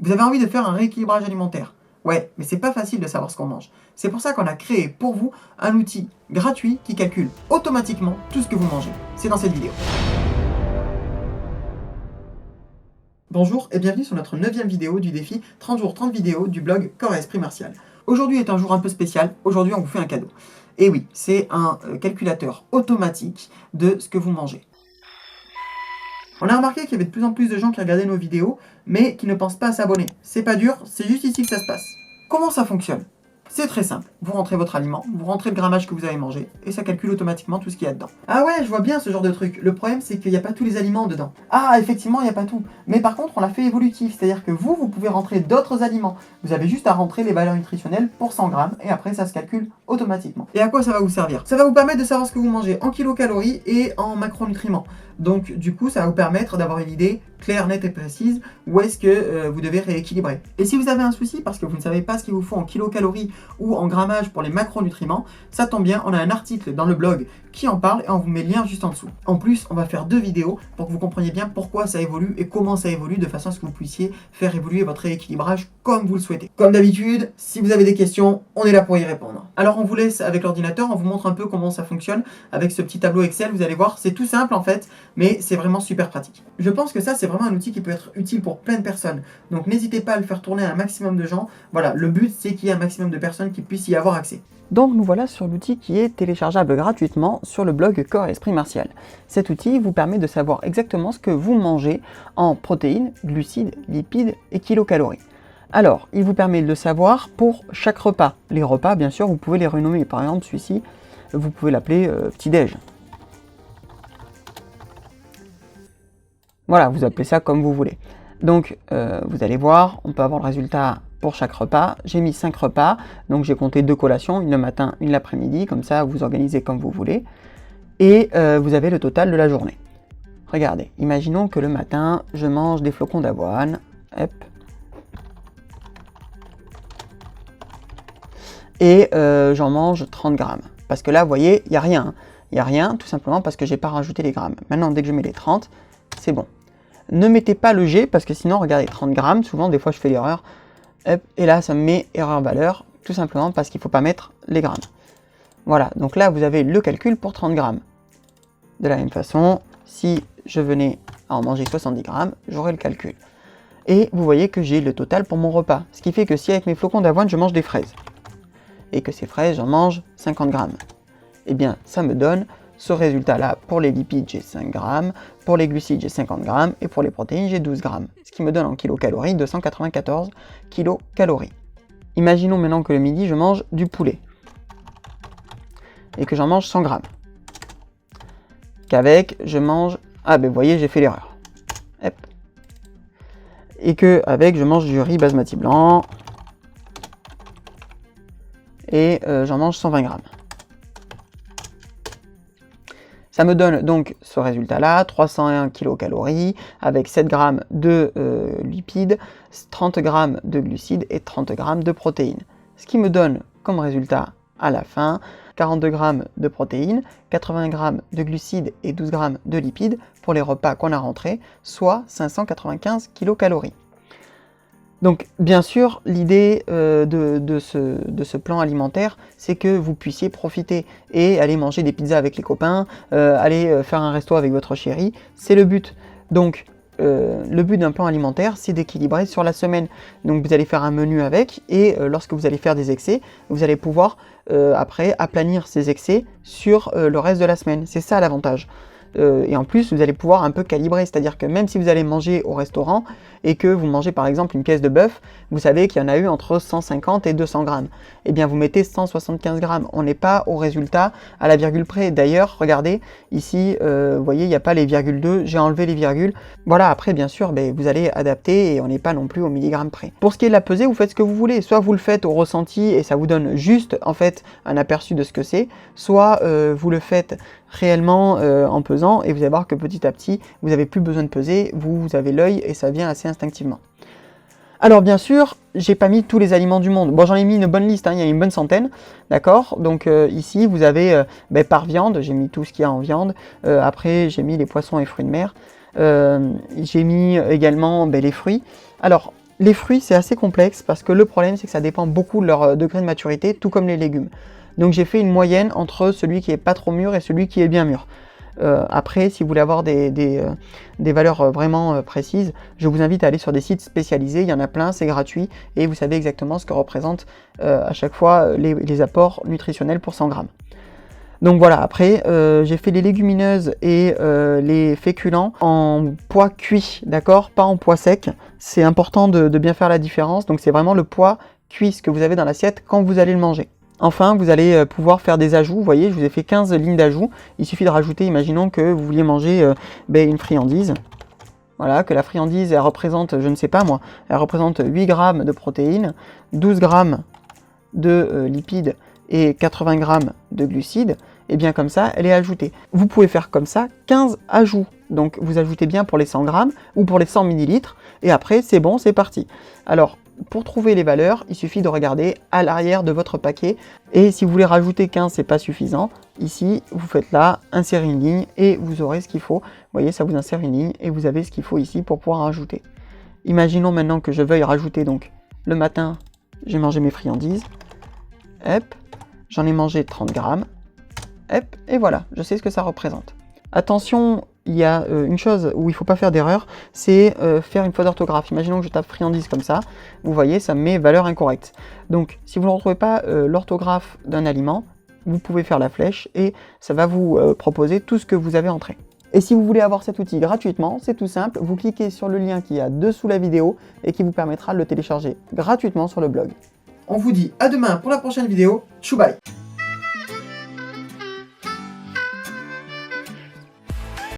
Vous avez envie de faire un rééquilibrage alimentaire. Ouais, mais c'est pas facile de savoir ce qu'on mange. C'est pour ça qu'on a créé pour vous un outil gratuit qui calcule automatiquement tout ce que vous mangez. C'est dans cette vidéo. Bonjour et bienvenue sur notre 9e vidéo du défi 30 jours 30 vidéos du blog Corps et Esprit Martial. Aujourd'hui est un jour un peu spécial, aujourd'hui on vous fait un cadeau. Et oui, c'est un calculateur automatique de ce que vous mangez. On a remarqué qu'il y avait de plus en plus de gens qui regardaient nos vidéos, mais qui ne pensent pas à s'abonner. C'est pas dur, c'est juste ici que ça se passe. Comment ça fonctionne? C'est très simple. Vous rentrez votre aliment, vous rentrez le grammage que vous avez mangé, et ça calcule automatiquement tout ce qu'il y a dedans. Ah ouais, je vois bien ce genre de truc. Le problème, c'est qu'il n'y a pas tous les aliments dedans. Ah, effectivement, il n'y a pas tout. Mais par contre, on l'a fait évolutif, c'est-à-dire que vous pouvez rentrer d'autres aliments. Vous avez juste à rentrer les valeurs nutritionnelles pour 100 grammes, et après, ça se calcule automatiquement. Et à quoi ça va vous servir? Ça va vous permettre de savoir ce que vous mangez en kilocalories et en macronutriments. Donc, du coup, ça va vous permettre d'avoir une idée claire, nette et précise où est-ce que vous devez rééquilibrer. Et si vous avez un souci parce que vous ne savez pas ce qu'il vous faut en kilocalories ou en grammage pour les macronutriments, ça tombe bien, on a un article dans le blog qui en parle et on vous met le lien juste en dessous. En plus, on va faire 2 vidéos pour que vous compreniez bien pourquoi ça évolue et comment ça évolue de façon à ce que vous puissiez faire évoluer votre rééquilibrage comme vous le souhaitez. Comme d'habitude, si vous avez des questions, on est là pour y répondre. Alors on vous laisse avec l'ordinateur, on vous montre un peu comment ça fonctionne avec ce petit tableau Excel, vous allez voir, c'est tout simple en fait, mais c'est vraiment super pratique. Je pense que ça c'est vraiment un outil qui peut être utile pour plein de personnes, donc n'hésitez pas à le faire tourner à un maximum de gens. Voilà, le but c'est qu'il y ait un maximum de personnes qui puissent y avoir accès. Donc nous voilà sur l'outil qui est téléchargeable gratuitement sur le blog Corps et Esprit Martial. Cet outil vous permet de savoir exactement ce que vous mangez en protéines, glucides, lipides et kilocalories. Alors, il vous permet de le savoir pour chaque repas. Les repas, bien sûr, vous pouvez les renommer. Par exemple, celui-ci, vous pouvez l'appeler petit-déj. Voilà, vous appelez ça comme vous voulez. Donc, vous allez voir, on peut avoir le résultat pour chaque repas. J'ai mis 5 repas, donc j'ai compté 2 collations, une le matin, une l'après-midi, comme ça vous organisez comme vous voulez. Et vous avez le total de la journée. Regardez, imaginons que le matin, je mange des flocons d'avoine. Hop. Et j'en mange 30 grammes. Parce que là, vous voyez, il n'y a rien. Hein. Il n'y a rien, tout simplement parce que je n'ai pas rajouté les grammes. Maintenant, dès que je mets les 30, c'est bon. Ne mettez pas le G, parce que sinon, regardez, 30 grammes, souvent, des fois, je fais l'erreur. Et là, ça me met erreur valeur, tout simplement parce qu'il ne faut pas mettre les grammes. Voilà, donc là, vous avez le calcul pour 30 grammes. De la même façon, si je venais à en manger 70 grammes, j'aurai le calcul. Et vous voyez que j'ai le total pour mon repas. Ce qui fait que si avec mes flocons d'avoine, je mange des fraises, et que ces fraises, j'en mange 50 grammes, eh bien, ça me donne ce résultat-là. Pour les lipides, j'ai 5 grammes, pour les glucides, j'ai 50 grammes, et pour les protéines, j'ai 12 grammes. Ce qui me donne en kilocalories 294 kilocalories. Imaginons maintenant que le midi, je mange du poulet, et que j'en mange 100 grammes. Qu'avec, je mange... Ah ben vous voyez, j'ai fait l'erreur. Hop. Et que avec, je mange du riz basmati blanc, et j'en mange 120 grammes. Ça me donne donc ce résultat-là, 301 kilocalories, avec 7 grammes de lipides, 30 grammes de glucides et 30 grammes de protéines. Ce qui me donne comme résultat à la fin, 42 grammes de protéines, 80 grammes de glucides et 12 grammes de lipides pour les repas qu'on a rentrés, soit 595 kilocalories. Donc, bien sûr, l'idée de ce plan alimentaire, c'est que vous puissiez profiter et aller manger des pizzas avec les copains, aller faire un resto avec votre chérie, c'est le but. Donc, le but d'un plan alimentaire, c'est d'équilibrer sur la semaine. Donc, vous allez faire un menu avec, et lorsque vous allez faire des excès, vous allez pouvoir, après, aplanir ces excès sur le reste de la semaine. C'est ça l'avantage. Et en plus, vous allez pouvoir un peu calibrer, c'est-à-dire que même si vous allez manger au restaurant et que vous mangez par exemple une pièce de bœuf, vous savez qu'il y en a eu entre 150 et 200 grammes. Eh bien, vous mettez 175 grammes. On n'est pas au résultat à la virgule près. D'ailleurs, regardez, ici, vous voyez, il n'y a pas les virgules 2, j'ai enlevé les virgules. Voilà, après, bien sûr, vous allez adapter et on n'est pas non plus au milligramme près. Pour ce qui est de la pesée, vous faites ce que vous voulez. Soit vous le faites au ressenti et ça vous donne juste, en fait, un aperçu de ce que c'est, soit vous le faites réellement en pesant, et vous allez voir que petit à petit, vous n'avez plus besoin de peser, vous avez l'œil et ça vient assez instinctivement. Alors bien sûr, j'ai pas mis tous les aliments du monde. Bon, j'en ai mis une bonne liste, hein, il y a une bonne centaine, d'accord. Donc ici, vous avez par viande, j'ai mis tout ce qu'il y a en viande. Après, j'ai mis les poissons et fruits de mer. J'ai mis également les fruits. Alors, Les fruits, c'est assez complexe parce que le problème, c'est que ça dépend beaucoup de leur degré de maturité, tout comme les légumes. Donc j'ai fait une moyenne entre celui qui est pas trop mûr et celui qui est bien mûr. Après, si vous voulez avoir des valeurs vraiment précises, je vous invite à aller sur des sites spécialisés, il y en a plein, c'est gratuit, et vous savez exactement ce que représentent à chaque fois les apports nutritionnels pour 100 grammes. Donc voilà, après, j'ai fait les légumineuses et les féculents en poids cuit, d'accord? Pas en poids sec. C'est important de bien faire la différence. Donc c'est vraiment le poids cuit, ce que vous avez dans l'assiette quand vous allez le manger. Enfin, vous allez pouvoir faire des ajouts. Vous voyez, je vous ai fait 15 lignes d'ajout. Il suffit de rajouter, imaginons que vous vouliez manger une friandise. Voilà, que la friandise, elle représente, je ne sais pas moi, elle représente 8 grammes de protéines, 12 grammes de lipides et 80 grammes de glucides. Et bien comme ça, elle est ajoutée. Vous pouvez faire comme ça 15 ajouts. Donc vous ajoutez bien pour les 100 grammes ou pour les 100 millilitres. Et après, c'est bon, c'est parti. Alors, pour trouver les valeurs, il suffit de regarder à l'arrière de votre paquet. Et si vous voulez rajouter 15, c'est pas suffisant. Ici, vous faites là, insérer une ligne et vous aurez ce qu'il faut. Vous voyez, ça vous insère une ligne et vous avez ce qu'il faut ici pour pouvoir rajouter. Imaginons maintenant que je veuille rajouter donc le matin, j'ai mangé mes friandises. Hop, j'en ai mangé 30 grammes. Hop, et voilà, je sais ce que ça représente. Attention, il y a une chose où il ne faut pas faire d'erreur, c'est faire une faute d'orthographe. Imaginons que je tape friandise comme ça, vous voyez, ça me met valeur incorrecte. Donc, si vous ne retrouvez pas l'orthographe d'un aliment, vous pouvez faire la flèche et ça va vous proposer tout ce que vous avez entré. Et si vous voulez avoir cet outil gratuitement, c'est tout simple, vous cliquez sur le lien qui est dessous la vidéo et qui vous permettra de le télécharger gratuitement sur le blog. On vous dit à demain pour la prochaine vidéo. Chou bye!